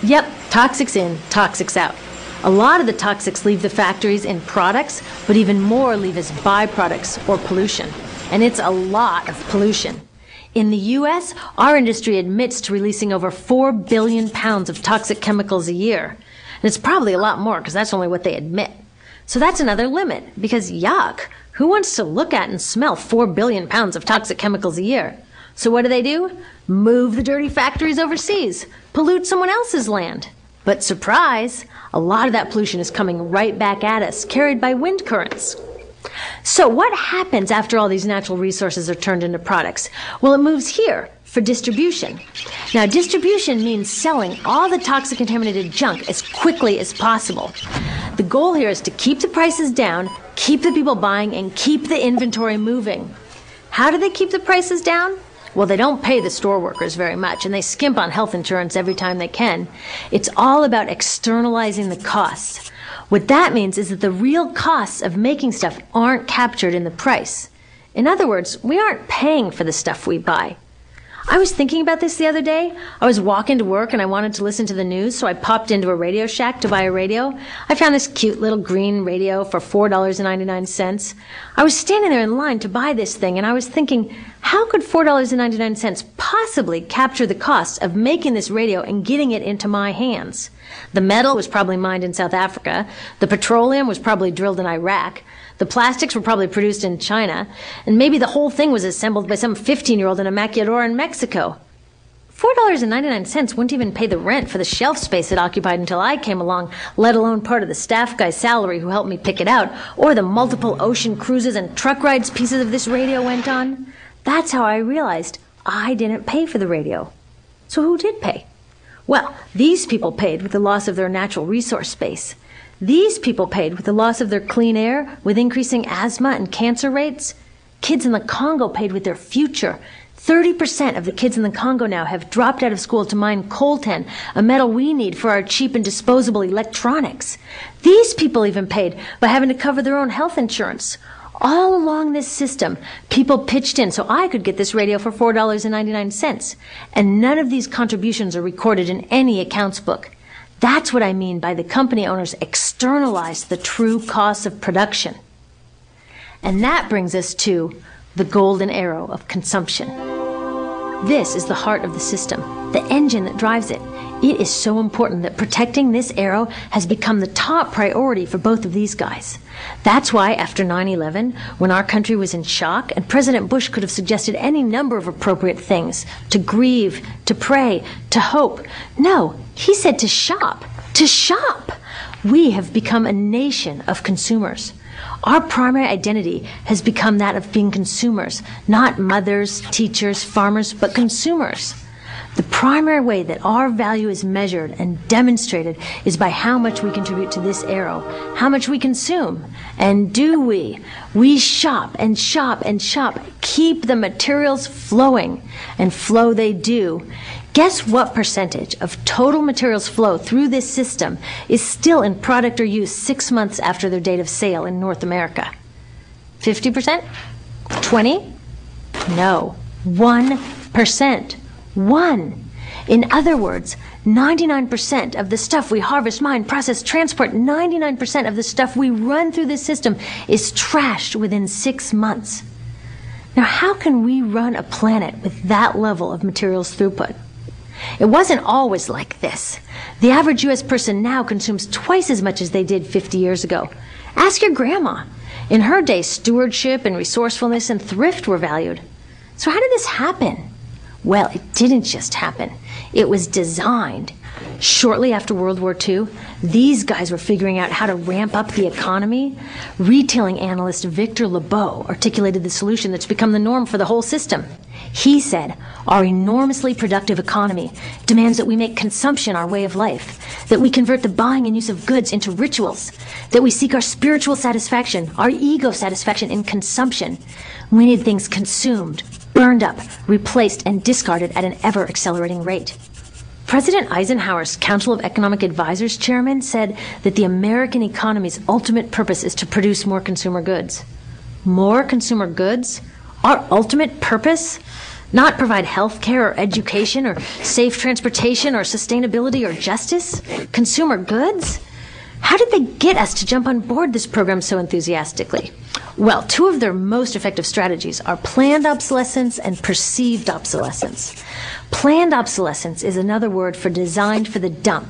Yep, toxics in, toxics out. A lot of the toxics leave the factories in products, but even more leave as byproducts or pollution. And it's a lot of pollution. In the U.S., our industry admits to releasing over 4 billion pounds of toxic chemicals a year. And it's probably a lot more because that's only what they admit. So that's another limit, because yuck, who wants to look at and smell 4 billion pounds of toxic chemicals a year? So what do? Move the dirty factories overseas, pollute someone else's land. But surprise, a lot of that pollution is coming right back at us, carried by wind currents. So what happens after all these natural resources are turned into products? Well, it moves here for distribution. Now, distribution means selling all the toxic contaminated junk as quickly as possible. The goal here is to keep the prices down, keep the people buying, and keep the inventory moving. How do they keep the prices down? Well, they don't pay the store workers very much, and they skimp on health insurance every time they can. It's all about externalizing the costs. What that means is that the real costs of making stuff aren't captured in the price. In other words, we aren't paying for the stuff we buy. I was thinking about this the other day. I was walking to work and I wanted to listen to the news, so I popped into a Radio Shack to buy a radio. I found this cute little green radio for $4.99. I was standing there in line to buy this thing, and I was thinking, how could $4.99 possibly capture the cost of making this radio and getting it into my hands? The metal was probably mined in South Africa. The petroleum was probably drilled in Iraq. The plastics were probably produced in China, and maybe the whole thing was assembled by some 15-year-old in a maquiladora in Mexico. $4.99 wouldn't even pay the rent for the shelf space it occupied until I came along, let alone part of the staff guy's salary who helped me pick it out, or the multiple ocean cruises and truck rides pieces of this radio went on. That's how I realized I didn't pay for the radio. So who did pay? Well, these people paid with the loss of their natural resource space. These people paid with the loss of their clean air, with increasing asthma and cancer rates. Kids in the Congo paid with their future. 30% of the kids in the Congo now have dropped out of school to mine coltan, a metal we need for our cheap and disposable electronics. These people even paid by having to cover their own health insurance. All along this system, people pitched in so I could get this radio for $4.99. And none of these contributions are recorded in any accounts book. That's what I mean by the company owners externalized the true costs of production. And that brings us to the golden arrow of consumption. This is the heart of the system, the engine that drives it. It is so important that protecting this arrow has become the top priority for both of these guys. That's why after 9/11, when our country was in shock, and President Bush could have suggested any number of appropriate things, to grieve, to pray, to hope. No, he said to shop. To shop! We have become a nation of consumers. Our primary identity has become that of being consumers, not mothers, teachers, farmers, but consumers. The primary way that our value is measured and demonstrated is by how much we contribute to this arrow, how much we consume. And do we? We shop and shop and shop, keep the materials flowing, and flow they do. Guess what percentage of total materials flow through this system is still in product or use 6 months after their date of sale in North America? 50%? 20%? No, 1%. 1. In other words, 99% of the stuff we harvest, mine, process, transport, 99% of the stuff we run through this system is trashed within 6 months. Now, how can we run a planet with that level of materials throughput? It wasn't always like this. The average U.S. person now consumes twice as much as they did 50 years ago. Ask your grandma. In her day, stewardship and resourcefulness and thrift were valued. So how did this happen? Well, it didn't just happen. It was designed. Shortly after World War II, these guys were figuring out how to ramp up the economy. Retailing analyst Victor Lebeau articulated the solution that's become the norm for the whole system. He said, our enormously productive economy demands that we make consumption our way of life, that we convert the buying and use of goods into rituals, that we seek our spiritual satisfaction, our ego satisfaction in consumption. We need things consumed, burned up, replaced, and discarded at an ever-accelerating rate. President Eisenhower's Council of Economic Advisors chairman said that the American economy's ultimate purpose is to produce more consumer goods. More consumer goods? Our ultimate purpose? Not provide health care or education or safe transportation or sustainability or justice? Consumer goods? How did they get us to jump on board this program so enthusiastically? Well, two of their most effective strategies are planned obsolescence and perceived obsolescence. Planned obsolescence is another word for designed for the dump.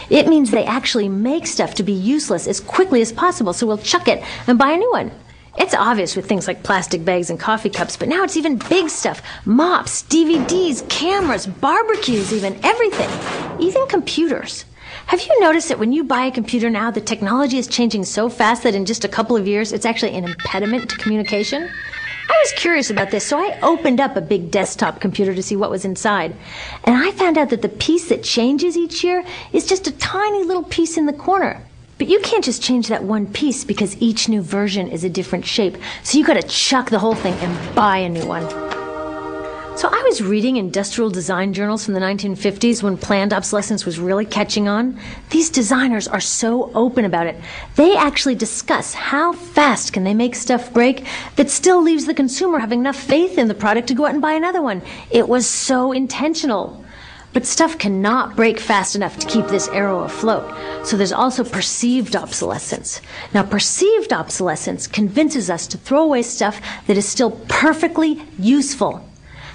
It means they actually make stuff to be useless as quickly as possible, so we'll chuck it and buy a new one. It's obvious with things like plastic bags and coffee cups, but now it's even big stuff. Mops, DVDs, cameras, barbecues even, everything. Even computers. Have you noticed that when you buy a computer now, the technology is changing so fast that in just a couple of years, it's actually an impediment to communication? I was curious about this, so I opened up a big desktop computer to see what was inside. And I found out that the piece that changes each year is just a tiny little piece in the corner. But you can't just change that one piece because each new version is a different shape. So you gotta chuck the whole thing and buy a new one. So I was reading industrial design journals from the 1950s when planned obsolescence was really catching on. These designers are so open about it. They actually discuss how fast can they make stuff break that still leaves the consumer having enough faith in the product to go out and buy another one. It was so intentional. But stuff cannot break fast enough to keep this arrow afloat. So there's also perceived obsolescence. Now, perceived obsolescence convinces us to throw away stuff that is still perfectly useful.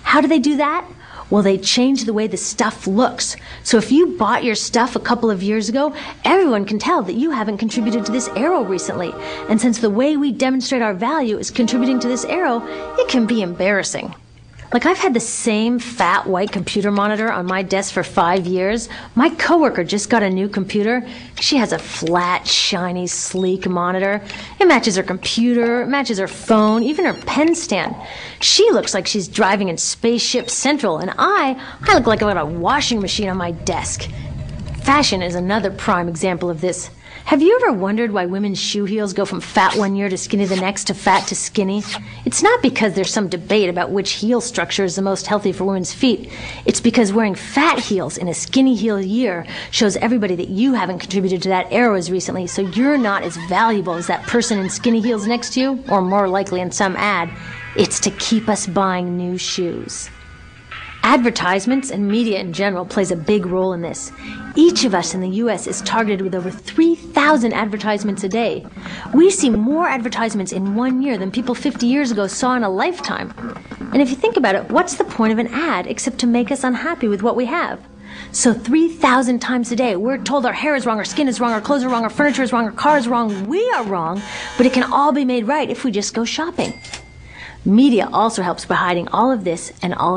How do they do that? Well, they change the way the stuff looks. So if you bought your stuff a couple of years ago, everyone can tell that you haven't contributed to this arrow recently. And since the way we demonstrate our value is contributing to this arrow, it can be embarrassing. Like, I've had the same fat white computer monitor on my desk for 5 years. My coworker just got a new computer. She has a flat, shiny, sleek monitor. It matches her computer, it matches her phone, even her pen stand. She looks like she's driving in Spaceship Central, and I look like I've got a washing machine on my desk. Fashion is another prime example of this. Have you ever wondered why women's shoe heels go from fat one year to skinny the next to fat to skinny? It's not because there's some debate about which heel structure is the most healthy for women's feet. It's because wearing fat heels in a skinny heel year shows everybody that you haven't contributed to that arrow as recently, so you're not as valuable as that person in skinny heels next to you, or more likely in some ad. It's to keep us buying new shoes. Advertisements and media in general plays a big role in this. Each of us in the U.S. is targeted with over 3,000 advertisements a day. We see more advertisements in 1 year than people 50 years ago saw in a lifetime. And if you think about it, what's the point of an ad except to make us unhappy with what we have? So 3,000 times a day, we're told our hair is wrong, our skin is wrong, our clothes are wrong, our furniture is wrong, our car is wrong, we are wrong, but it can all be made right if we just go shopping. Media also helps by hiding all of this and all of